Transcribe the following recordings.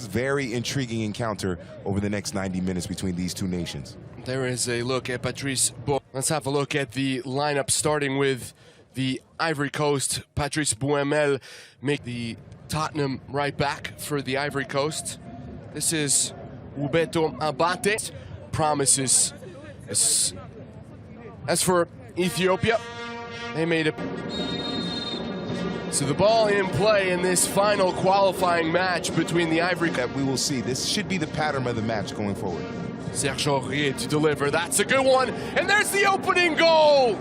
Very intriguing encounter over the next 90 minutes between these two nations. There is a look at Patrice Bo. Let's have a look at the lineup, starting with the Ivory Coast. Patrice Boemel make the Tottenham right back for the Ivory Coast. This is Ubeto Abate. Promises. As for Ethiopia, they made it. So the ball in play in this final qualifying match between the Ivory Coast. We will see. This should be the pattern of the match going forward. Serge Aurier to deliver. That's a good one. And there's the opening goal.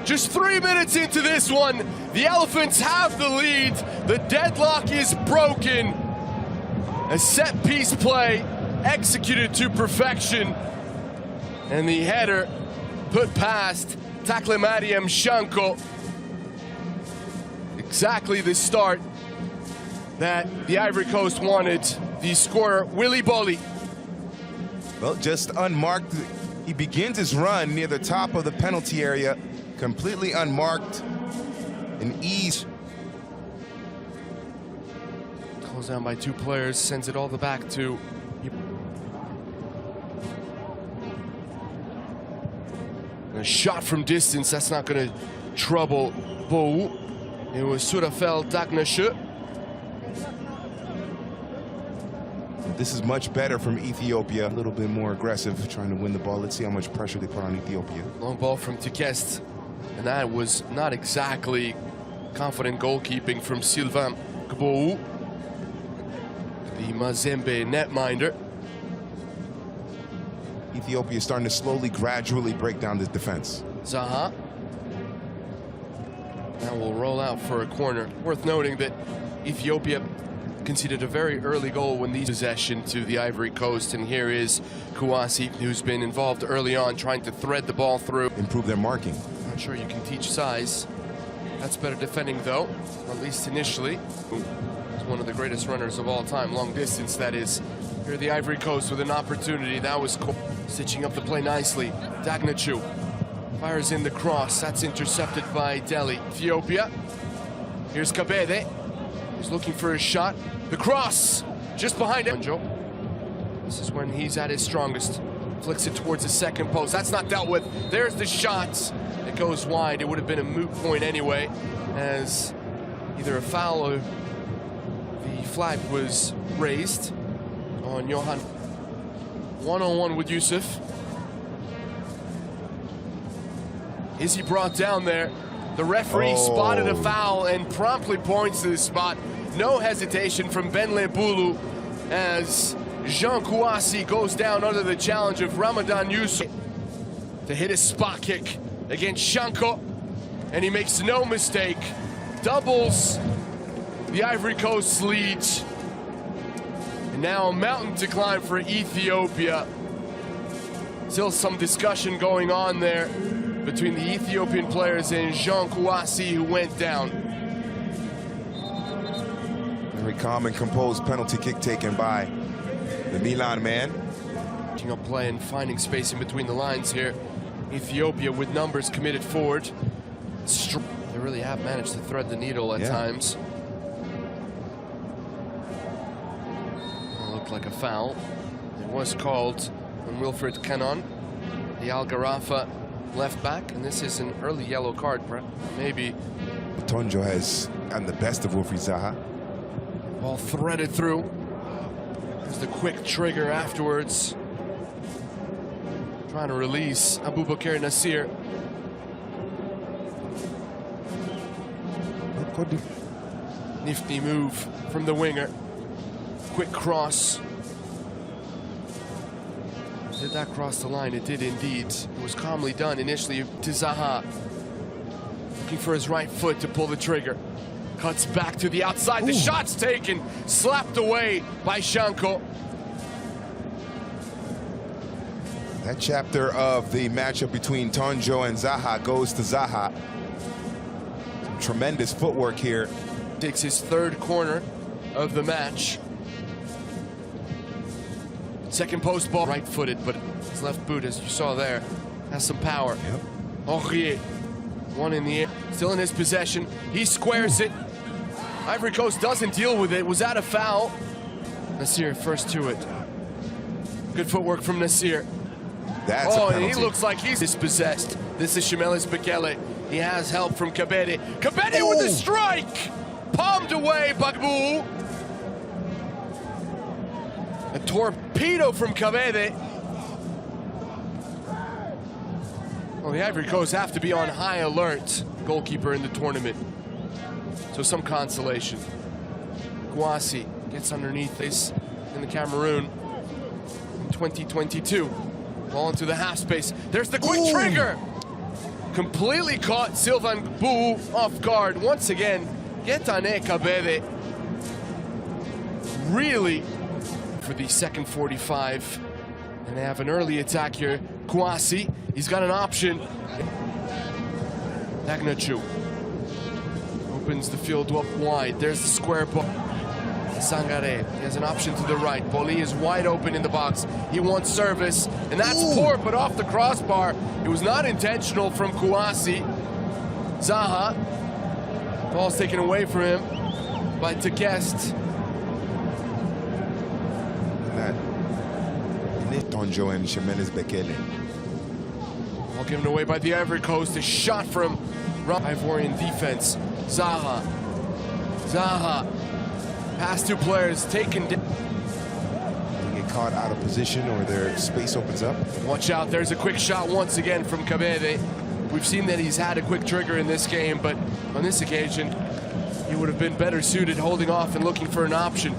Just 3 minutes into this one, the Elephants have the lead. The deadlock is broken. A set-piece play executed to perfection. And the header put past Taklemariam Shanko. Exactly the start that the Ivory Coast wanted. The scorer, Willy Bolly. Well, just unmarked. He begins his run near the top of the penalty area, completely unmarked, and ease. Closed down by two players, sends it all the back to. A shot from distance, that's not going to trouble Bou. It was Surafel Dagnashe. This is much better from Ethiopia. A little bit more aggressive, trying to win the ball. Let's see how much pressure they put on Ethiopia. Long ball from Tikest. And that was not exactly confident goalkeeping from Sylvain Gbou, the Mazembe netminder. Ethiopia is starting to slowly, gradually break down this defense. Zaha. Now we'll roll out for a corner. Worth noting that Ethiopia conceded a very early goal when these possession to the Ivory Coast, and here is Kouassi, who's been involved early on, trying to thread the ball through. Improve their marking. Not sure you can teach size. That's better defending, though, at least initially. He's one of the greatest runners of all time, long distance, that is. Here the Ivory Coast with an opportunity. That was cool. Stitching up the play nicely. Dagnachu fires in the cross. That's intercepted by Delhi. Ethiopia. Here's Kabede. He's looking for a shot. The cross just behind him. This is when he's at his strongest. Flicks it towards the second post. That's not dealt with. There's the shot. It goes wide. It would have been a moot point anyway, as either a foul or the flag was raised on Johan. One-on-one with Yusuf. Is he brought down there? The referee spotted a foul and promptly points to the spot. No hesitation from Ben Lebulu as Jean Kouassi goes down under the challenge of Ramadan Yusuf to hit a spot kick against Shanko, and he makes no mistake. Doubles the Ivory Coast's lead. And now a mountain to climb for Ethiopia. Still some discussion going on there between the Ethiopian players and Jean Kouassi, who went down. Very calm and composed penalty kick taken by the Milan man. Picking up play and finding space in between the lines here. Ethiopia with numbers committed forward. They really have managed to thread the needle at times. It looked like a foul. It was called on Wilfred Cannon, the Al Gharafa left back, and this is an early yellow card, maybe. Tonjo has gotten the best of Wilfried Zaha. Ball threaded through. There's the quick trigger afterwards. Trying to release Abubakar Nasir. Nifty move from the winger. Quick cross. Did that cross the line? It did indeed. It was calmly done initially to Zaha. Looking for his right foot to pull the trigger. Cuts back to the outside. The shot's taken. Slapped away by Shanko. That chapter of the matchup between Tonjo and Zaha goes to Zaha. Some tremendous footwork here. Takes his third corner of the match. Second post ball, right-footed, but his left boot, as you saw there, has some power. Aurier, one in the air, still in his possession. He squares it. Ivory Coast doesn't deal with it. Was that a foul? Nasir first to it. Good footwork from Nasir. That's a penalty. And he looks like he's dispossessed. This is Shimelis Bekele. He has help from Kabede. Kabede with the strike! Palmed away, Bagbu. A torpedo from Kabede. Well, the Ivory Coast have to be on high alert. Goalkeeper in the tournament. So some consolation. Guasi gets underneath this in the Cameroon in 2022. Ball into the half space. There's the quick trigger. Completely caught Sylvain Bou off guard. Once again, Getane Kabede really for the second 45. And they have an early attack here. Guasi, he's got an option. Agnachu opens the field up wide. There's the square ball. Sangare, he has an option to the right. Boli is wide open in the box. He wants service, and that's poor, but off the crossbar. It was not intentional from Kouassi. Zaha, ball's taken away from him by Tekest. Tonjo and Shimelis Bekele. Ball given away by the Ivory Coast. A shot from Ivorian defense. Zaha. Past two players taken down. They get caught out of position or their space opens up. Watch out, there's a quick shot once again from Kabede. We've seen that he's had a quick trigger in this game, but on this occasion, he would have been better suited holding off and looking for an option.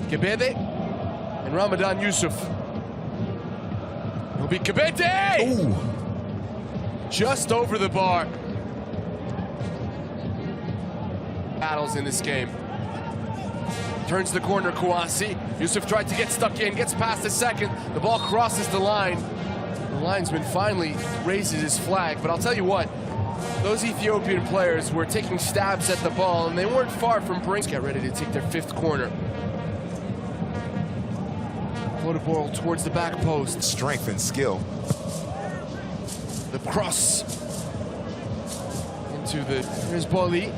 Kabede and Ramadan Yusuf. It'll be Kabede! Ooh. Just over the bar. Battles in this game. Turns the corner, Kouassi. Yusuf tried to get stuck in, gets past the second. The ball crosses the line. The linesman finally raises his flag, but I'll tell you what, those Ethiopian players were taking stabs at the ball, and they weren't far from bringing. Get ready to take their fifth corner. Floated ball towards the back post. Strength and skill. The cross into the, here's Boli.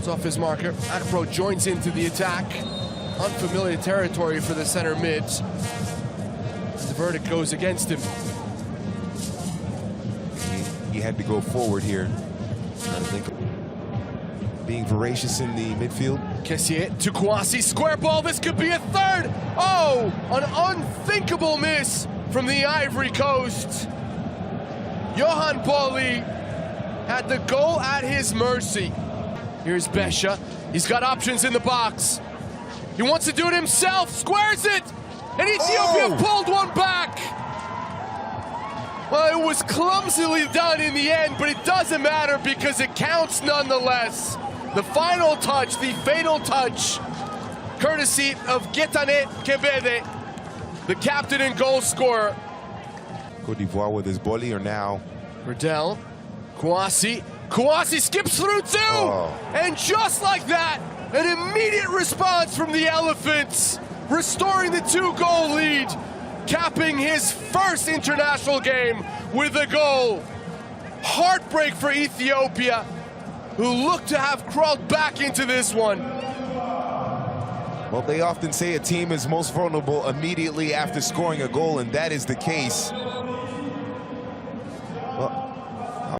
Off his marker. Akpro joins into the attack. Unfamiliar territory for the center mids. The verdict goes against him. He had to go forward here. Trying to think of being voracious in the midfield. Kessier to Kouassi. Square ball. This could be a third. Oh, an unthinkable miss from the Ivory Coast. Johan Boli had the goal at his mercy. Here's Besha. He's got options in the box. He wants to do it himself. Squares it. And Ethiopia pulled one back. Well, it was clumsily done in the end, but it doesn't matter because it counts nonetheless. The final touch, the fatal touch, courtesy of Getane Kabede, the captain and goal scorer. Cote d'Ivoire with his Boli or now. Riddell, Kouassi. Kouassi skips through two! And just like that, an immediate response from the Elephants, restoring the 2-goal lead, capping his first international game with a goal. Heartbreak for Ethiopia, who look to have crawled back into this one. Well, they often say a team is most vulnerable immediately after scoring a goal, and that is the case.